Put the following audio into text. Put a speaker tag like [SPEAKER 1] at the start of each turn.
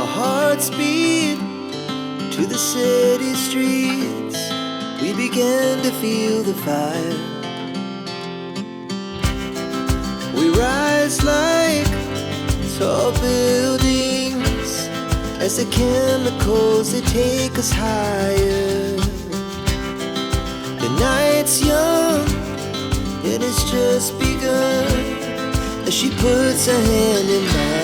[SPEAKER 1] Our hearts beat to the city streets. We began to feel the fire. We rise like tall buildings as the chemicals, they take us higher. The night's young, it has just begun as she puts her hand in mine.